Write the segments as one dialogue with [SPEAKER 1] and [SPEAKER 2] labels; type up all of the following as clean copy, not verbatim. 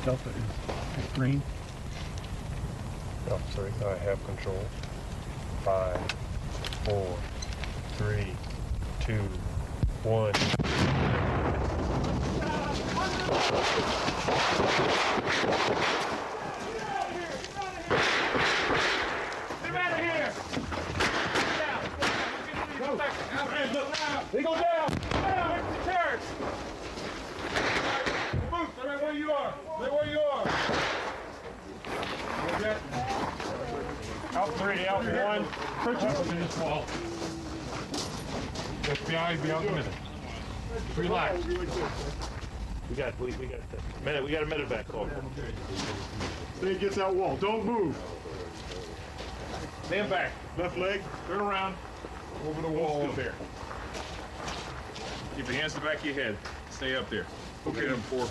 [SPEAKER 1] Delta is green.
[SPEAKER 2] Delta 3, I have control. 5, 4, 3, 2, 1.
[SPEAKER 3] Get out of here! Go! They go down! Down! The church! Move! Stay right where you are! Stay where you are! Out 3, out 1. Up in this wall. FBI, be out in a minute. Relax. We got a medevac call.
[SPEAKER 4] Stay against that wall. Don't move.
[SPEAKER 3] Stand back. Left leg. Turn around. Over the wall up there. Keep your hands to the back of your head. Stay up there. Okay, number 4.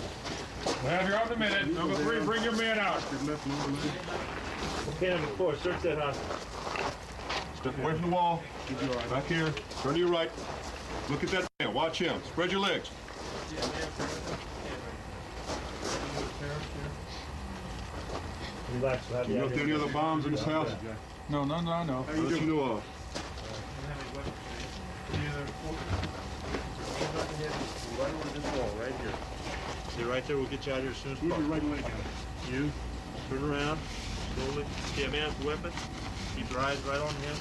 [SPEAKER 3] Well, you're out in a minute. Number 3, bring your man out.
[SPEAKER 2] Okay, number 4, search that hospital.
[SPEAKER 4] Step away from the wall. Back here. Turn to your right. Look at that man. Watch him. Spread your legs.
[SPEAKER 2] Relax.
[SPEAKER 4] You know if there are any other bombs in this house?
[SPEAKER 1] No.
[SPEAKER 4] That you know of.
[SPEAKER 2] Right over this wall, right here. See right there, we'll get you out of here as soon as possible.
[SPEAKER 4] Move your right leg out.
[SPEAKER 2] You, turn around, slowly. See a man's weapon? Keep your eyes right on him.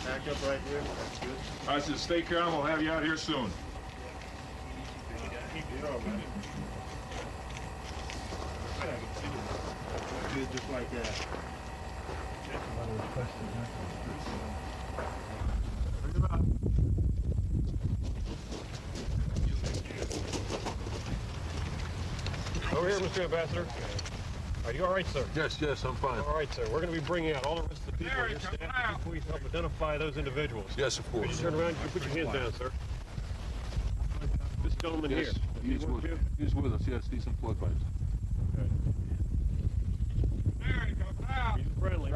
[SPEAKER 2] Back up right here. That's good.
[SPEAKER 3] I said stay calm, we'll have you out here soon.
[SPEAKER 2] Good, just like that. Bring him out. Over here, Mr. Ambassador. Are you all right, sir?
[SPEAKER 4] Yes, I'm fine.
[SPEAKER 2] All right, sir. We're going to be bringing out all the rest of the people on your staff. Can we help identify those individuals?
[SPEAKER 4] Yes, of
[SPEAKER 2] Could you
[SPEAKER 4] course.
[SPEAKER 2] turn around? You put your hands down, sir. This gentleman
[SPEAKER 4] Yes,
[SPEAKER 2] here.
[SPEAKER 4] he's with us. Yes, he's employed by us.
[SPEAKER 2] He's friendly.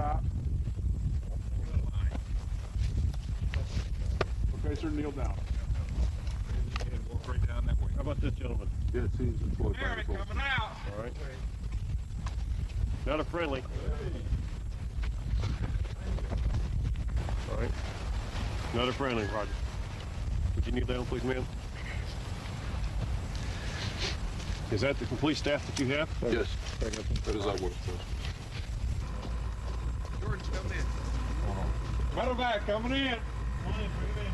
[SPEAKER 4] Okay, sir, kneel down.
[SPEAKER 3] And walk right down that way.
[SPEAKER 2] How about this gentleman?
[SPEAKER 4] Yes, he's employed by us.
[SPEAKER 3] Coming out.
[SPEAKER 2] All right. Not a friendly. All right. Not a friendly, Roger. Would you kneel down, please, ma'am? Is that the complete staff that you have?
[SPEAKER 4] Yes, that is our work.
[SPEAKER 3] Jordan's coming in. Medevac coming in. Come on in, bring him in.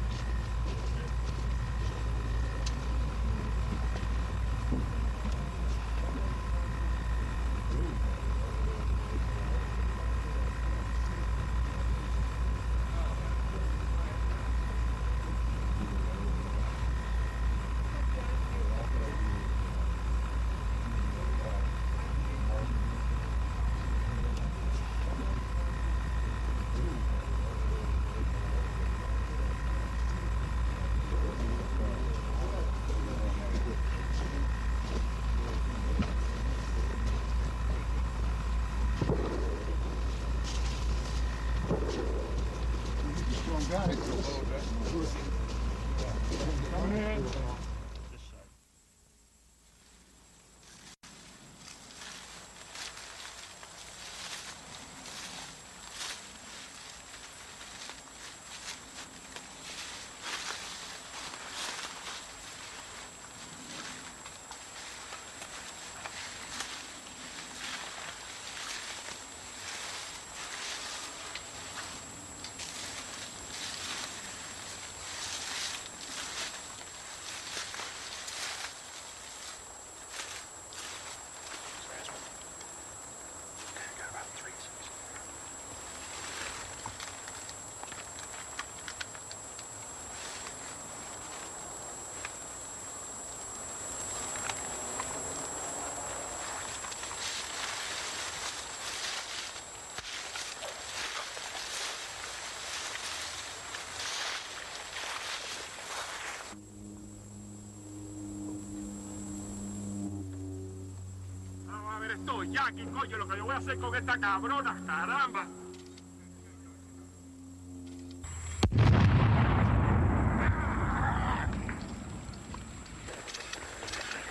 [SPEAKER 5] Esto ya, ¿qué coño lo que yo voy a hacer con esta cabrona? ¡Caramba!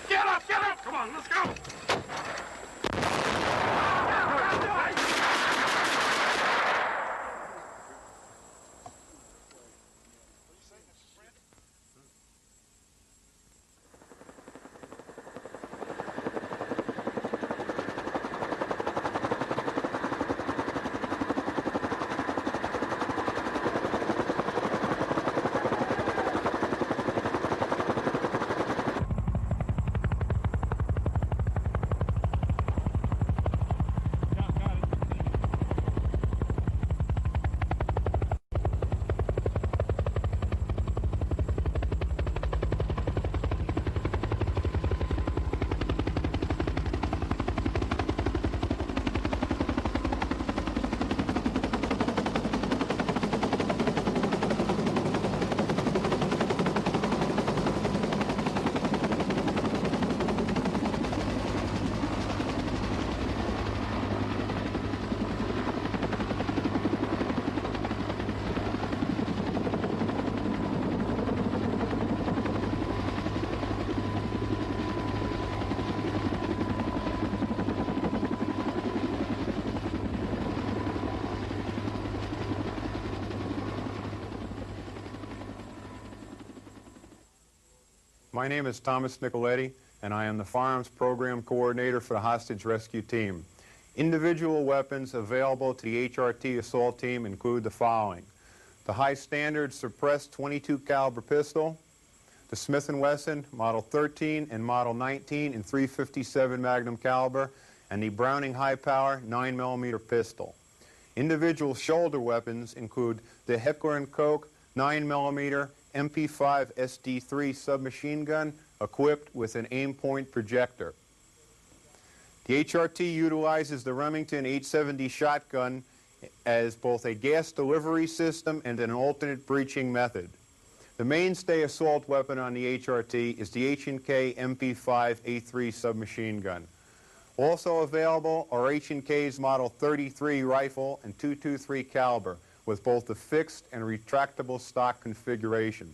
[SPEAKER 5] Get up! Come on, let's go!
[SPEAKER 6] My name is Thomas Nicoletti, and I am the Firearms Program Coordinator for the Hostage Rescue Team. Individual weapons available to the HRT assault team include the following: the high standard suppressed .22 caliber pistol, the Smith & Wesson Model 13 and Model 19 in .357 Magnum caliber, and the Browning high power 9mm pistol. Individual shoulder weapons include the Heckler & Koch 9mm MP5 SD3 submachine gun equipped with an aim point projector. The HRT utilizes the Remington 870 shotgun as both a gas delivery system and an alternate breaching method. The mainstay assault weapon on the HRT is the H&K MP5 A3 submachine gun. Also available are H&K's Model 33 rifle and .223 caliber with both the fixed and retractable stock configuration.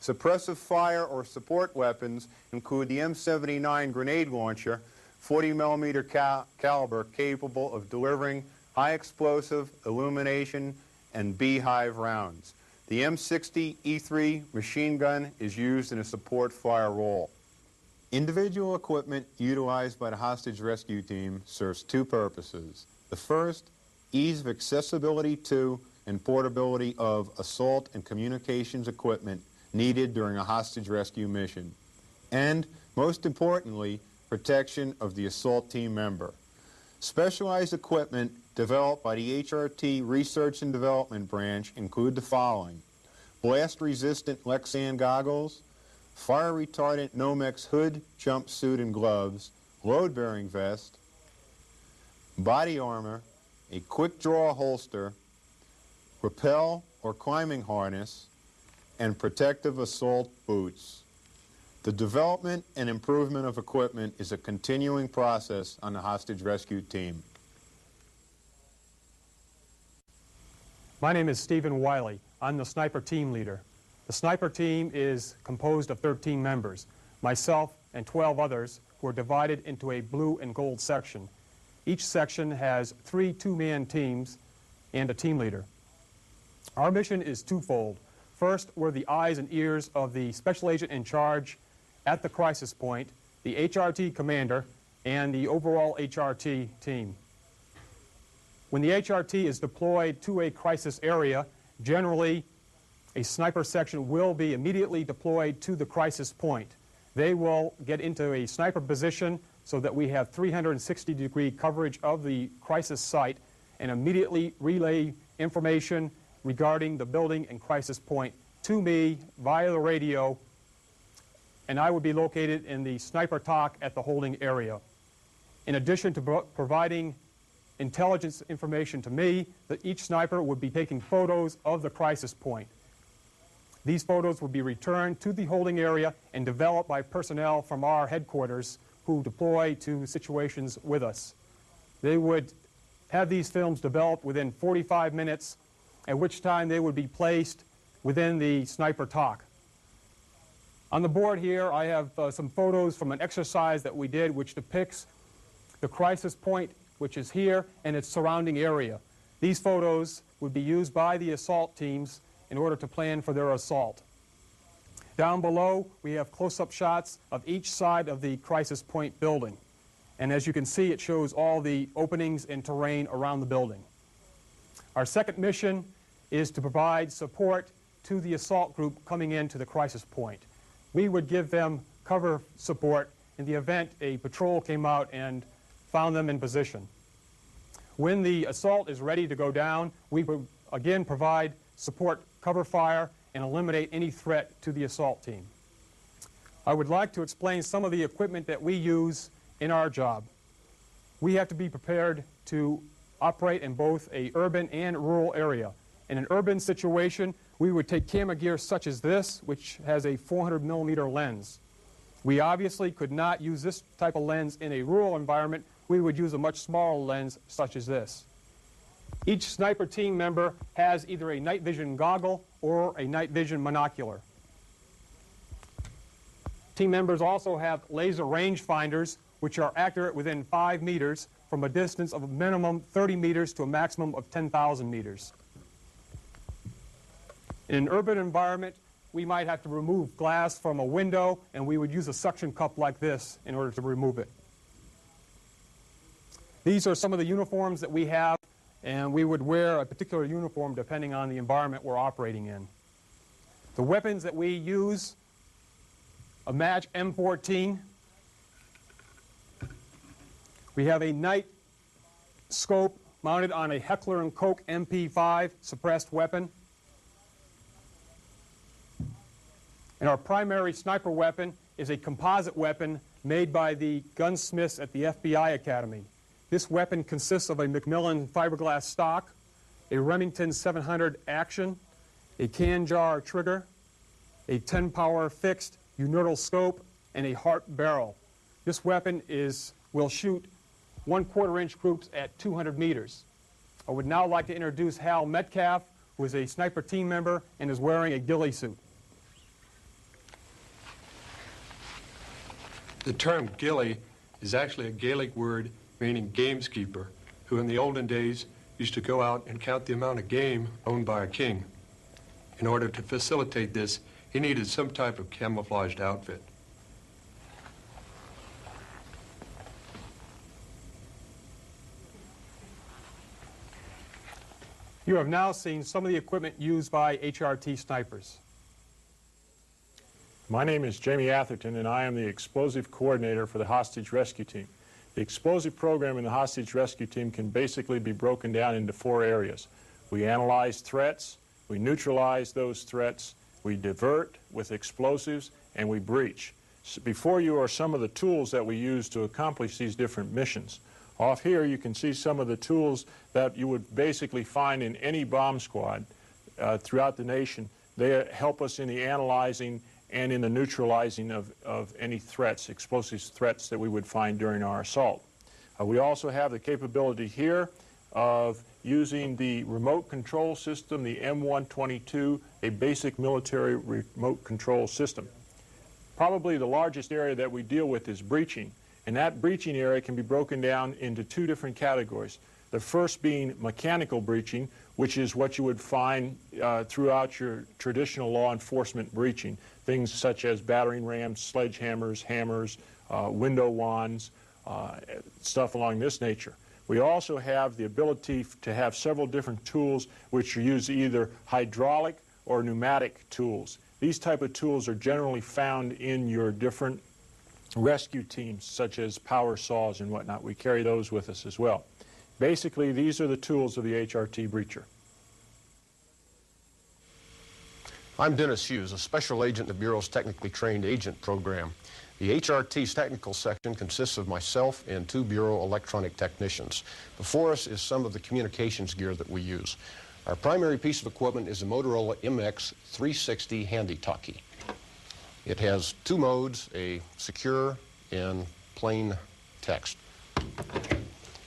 [SPEAKER 6] Suppressive fire or support weapons include the M79 grenade launcher, 40mm caliber, capable of delivering high explosive, illumination, and beehive rounds. The M60 E3 machine gun is used in a support fire role. Individual equipment utilized by the hostage rescue team serves two purposes. The first, ease of accessibility to and portability of assault and communications equipment needed during a hostage rescue mission. And, most importantly, protection of the assault team member. Specialized equipment developed by the HRT Research and Development Branch include the following: blast-resistant Lexan goggles, fire-retardant Nomex hood, jumpsuit, and gloves, load-bearing vest, body armor, a quick-draw holster, rappel or climbing harness, and protective assault boots. The development and improvement of equipment is a continuing process on the hostage rescue team.
[SPEAKER 1] My name is Stephen Wiley. I'm the sniper team leader. The sniper team is composed of 13 members, myself and 12 others who are divided into a blue and gold section. Each section has 3 two-man teams and a team leader. Our mission is twofold. First, we're the eyes and ears of the special agent in charge at the crisis point, the HRT commander, and the overall HRT team. When the HRT is deployed to a crisis area, generally a sniper section will be immediately deployed to the crisis point. They will get into a sniper position so that we have 360-degree coverage of the crisis site and immediately relay information regarding the building and crisis point to me via the radio, and I would be located in the sniper TOC at the holding area. In addition to providing intelligence information to me, that each sniper would be taking photos of the crisis point. These photos would be returned to the holding area and developed by personnel from our headquarters who deploy to situations with us. They would have these films developed within 45 minutes, at which time they would be placed within the sniper TOC. On the board here, I have some photos from an exercise that we did which depicts the crisis point, which is here, and its surrounding area. These photos would be used by the assault teams in order to plan for their assault. Down below, we have close-up shots of each side of the crisis point building. And as you can see, it shows all the openings and terrain around the building. Our second mission is to provide support to the assault group coming into the crisis point. We would give them cover support in the event a patrol came out and found them in position. When the assault is ready to go down, we would again provide support, cover fire, and eliminate any threat to the assault team. I would like to explain some of the equipment that we use in our job. We have to be prepared to operate in both an urban and rural area. In an urban situation, we would take camera gear such as this, which has a 400mm lens. We obviously could not use this type of lens in a rural environment. We would use a much smaller lens such as this. Each sniper team member has either a night vision goggle or a night vision monocular. Team members also have laser rangefinders, which are accurate within 5 meters from a distance of a minimum 30 meters to a maximum of 10,000 meters. In an urban environment, we might have to remove glass from a window, and we would use a suction cup like this in order to remove it. These are some of the uniforms that we have, and we would wear a particular uniform depending on the environment we're operating in. The weapons that we use, a match M14. We have a night scope mounted on a Heckler & Koch MP5 suppressed weapon. And our primary sniper weapon is a composite weapon made by the gunsmiths at the FBI Academy. This weapon consists of a Macmillan fiberglass stock, a Remington 700 action, a can jar trigger, a 10-power fixed universal scope, and a Hart barrel. This weapon will shoot 1/4-inch groups at 200 meters. I would now like to introduce Hal Metcalf, who is a sniper team member and is wearing a ghillie suit.
[SPEAKER 7] The term ghillie is actually a Gaelic word meaning gameskeeper, who in the olden days used to go out and count the amount of game owned by a king. In order to facilitate this, he needed some type of camouflaged outfit.
[SPEAKER 1] You have now seen some of the equipment used by HRT snipers.
[SPEAKER 8] My name is Jamie Atherton, and I am the explosive coordinator for the hostage rescue team. The explosive program in the hostage rescue team can basically be broken down into 4 areas. We analyze threats, we neutralize those threats, we divert with explosives, and we breach. So before you are some of the tools that we use to accomplish these different missions. Off here you can see some of the tools that you would basically find in any bomb squad throughout the nation. They help us in the analyzing and in the neutralizing of any threats, explosive threats that we would find during our assault. We also have the capability here of using the remote control system, the M122, a basic military remote control system. Probably the largest area that we deal with is breaching, and that breaching area can be broken down into 2 different categories. The first being mechanical breaching, which is what you would find throughout your traditional law enforcement breaching. Things such as battering rams, sledgehammers, hammers, window wands, stuff along this nature. We also have the ability to have several different tools which are used either hydraulic or pneumatic tools. These type of tools are generally found in your different rescue teams, such as power saws and whatnot. We carry those with us as well. Basically, these are the tools of the HRT breacher.
[SPEAKER 9] I'm Dennis Hughes, a special agent in the Bureau's Technically Trained Agent Program. The HRT's technical section consists of myself and 2 Bureau electronic technicians. Before us is some of the communications gear that we use. Our primary piece of equipment is the Motorola MX360 Handy Talkie. It has 2 modes, a secure and plain text.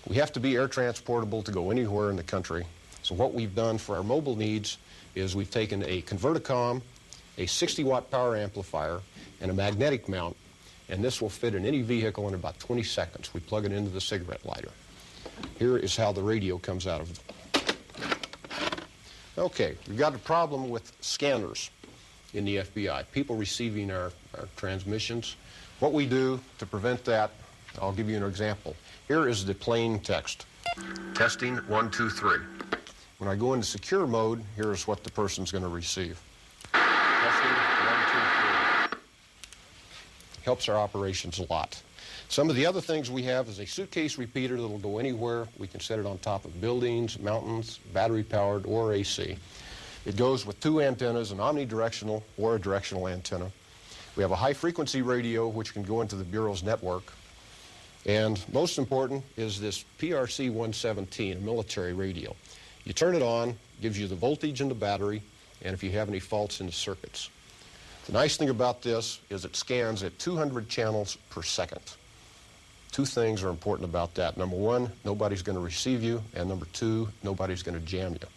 [SPEAKER 9] We have to be air transportable to go anywhere in the country. So what we've done for our mobile needs is we've taken a Converticom, a 60-watt power amplifier, and a magnetic mount, and this will fit in any vehicle in about 20 seconds. We plug it into the cigarette lighter. Here is how the radio comes out of it. Okay, we've got a problem with scanners in the FBI, people receiving our transmissions. What we do to prevent that, I'll give you an example. Here is the plain text. Testing 1, 2, 3. When I go into secure mode, here's what the person's going to receive. Testing 1, 2, 3. Helps our operations a lot. Some of the other things we have is a suitcase repeater that will go anywhere. We can set it on top of buildings, mountains, battery-powered or AC. It goes with 2 antennas, an omnidirectional or a directional antenna. We have a high-frequency radio which can go into the Bureau's network. And most important is this PRC-117, a military radio. You turn it on, gives you the voltage in the battery, and if you have any faults in the circuits. The nice thing about this is it scans at 200 channels per second. 2 things are important about that. Number 1, nobody's going to receive you, and number 2, nobody's going to jam you.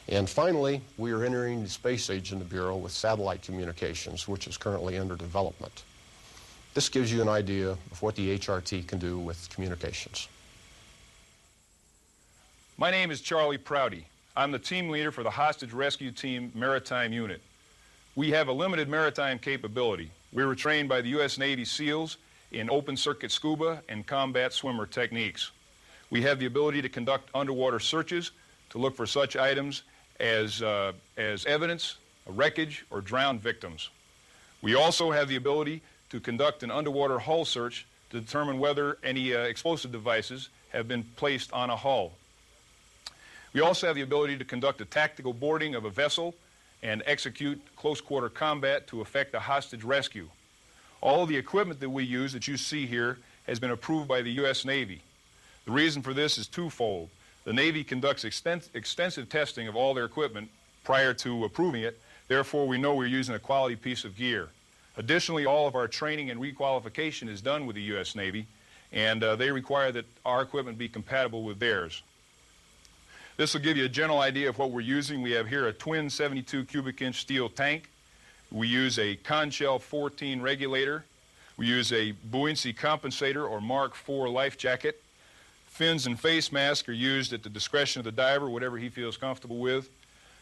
[SPEAKER 9] And finally, we are entering the space age in the Bureau with satellite communications, which is currently under development. This gives you an idea of what the HRT can do with communications.
[SPEAKER 3] My name is Charlie Prouty. I'm the team leader for the Hostage Rescue Team Maritime Unit. We have a limited maritime capability. We were trained by the U.S. Navy SEALs in open circuit scuba and combat swimmer techniques. We have the ability to conduct underwater searches to look for such items as evidence, wreckage, or drowned victims. We also have the ability to conduct an underwater hull search to determine whether any explosive devices have been placed on a hull. We also have the ability to conduct a tactical boarding of a vessel and execute close quarter combat to effect a hostage rescue. All of the equipment that we use that you see here has been approved by the U.S. Navy. The reason for this is twofold. The Navy conducts extensive testing of all their equipment prior to approving it. Therefore, we know we're using a quality piece of gear. Additionally, all of our training and requalification is done with the U.S. Navy, and they require that our equipment be compatible with theirs. This will give you a general idea of what we're using. We have here a twin 72 cubic inch steel tank. We use a Conchel 14 regulator. We use a buoyancy compensator or Mark IV life jacket. Fins and face masks are used at the discretion of the diver, whatever he feels comfortable with.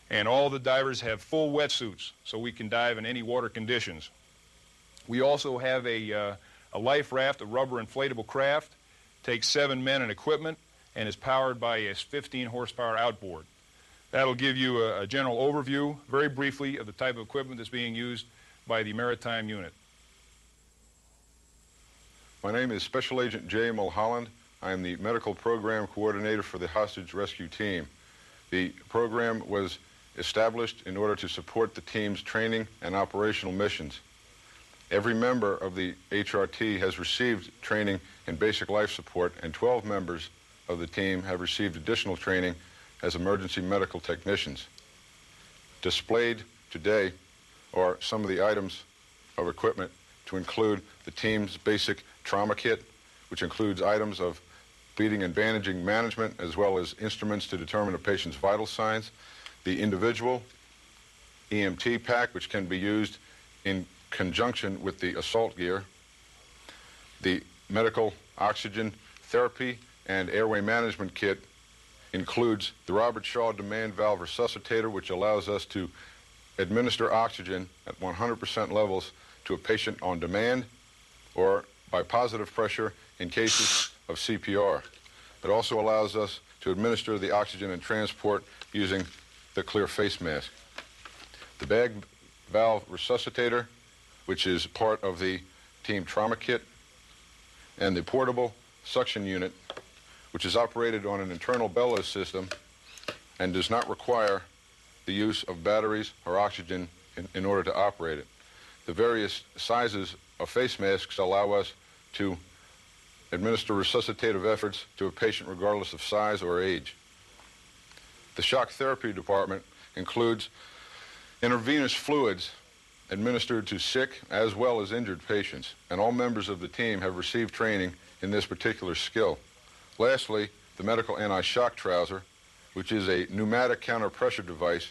[SPEAKER 3] And all the divers have full wetsuits, so we can dive in any water conditions. We also have a life raft, a rubber inflatable craft, takes 7 men and equipment, and is powered by a 15 horsepower outboard. That'll give you a general overview, very briefly, of the type of equipment that's being used by the Maritime Unit.
[SPEAKER 4] My name is Special Agent Jay Mulholland. I am the Medical Program Coordinator for the Hostage Rescue Team. The program was established in order to support the team's training and operational missions. Every member of the HRT has received training in basic life support, and 12 members of the team have received additional training as emergency medical technicians. Displayed today are some of the items of equipment to include the team's basic trauma kit, which includes items of bleeding and bandaging management, as well as instruments to determine a patient's vital signs, the individual EMT pack, which can be used in conjunction with the assault gear, the medical oxygen therapy and airway management kit includes the Robert Shaw demand valve resuscitator, which allows us to administer oxygen at 100% levels to a patient on demand or by positive pressure in cases of CPR. It also allows us to administer the oxygen and transport using the clear face mask. The bag valve resuscitator, which is part of the team trauma kit, and the portable suction unit, which is operated on an internal bellows system and does not require the use of batteries or oxygen in order to operate it. The various sizes of face masks allow us to administer resuscitative efforts to a patient regardless of size or age. The shock therapy department includes intravenous fluids administered to sick as well as injured patients, and all members of the team have received training in this particular skill. Lastly, the medical anti-shock trouser, which is a pneumatic counter-pressure device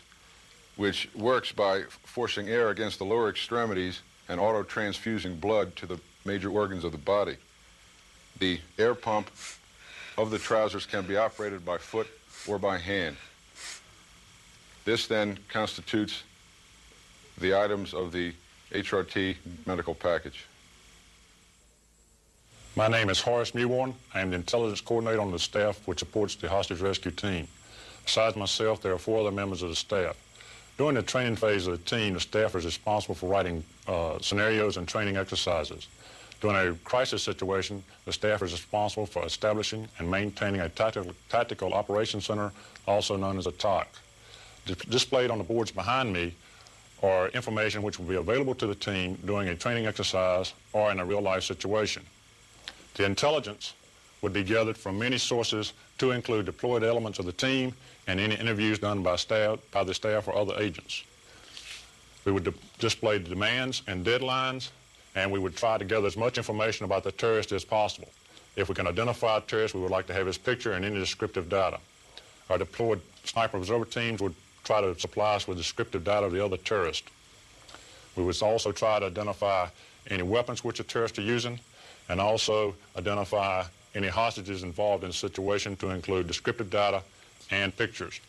[SPEAKER 4] which works by forcing air against the lower extremities and auto-transfusing blood to the major organs of the body. The air pump of the trousers can be operated by foot or by hand. This then constitutes the items of the HRT medical package.
[SPEAKER 8] My name is Horace Mewborn. I am the intelligence coordinator on the staff which supports the hostage rescue team. Besides myself, there are 4 other members of the staff. During the training phase of the team, the staff is responsible for writing scenarios and training exercises. During a crisis situation, the staff is responsible for establishing and maintaining a tactical operations center, also known as a TOC. Displayed on the boards behind me are information which will be available to the team during a training exercise or in a real-life situation. The intelligence would be gathered from many sources to include deployed elements of the team and any interviews done by the staff or other agents. We would display the demands and deadlines, and we would try to gather as much information about the terrorist as possible. If we can identify a terrorist, we would like to have his picture and any descriptive data. Our deployed sniper observer teams would try to supply us with descriptive data of the other terrorist. We would also try to identify any weapons which the terrorists are using, and also identify any hostages involved in the situation to include descriptive data and pictures.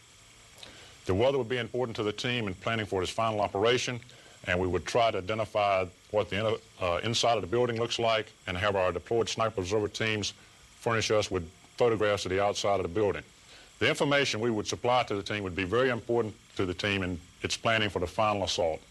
[SPEAKER 8] The weather would be important to the team in planning for its final operation, and we would try to identify what the inside of the building looks like and have our deployed sniper observer teams furnish us with photographs of the outside of the building. The information we would supply to the team would be very important to the team in its planning for the final assault.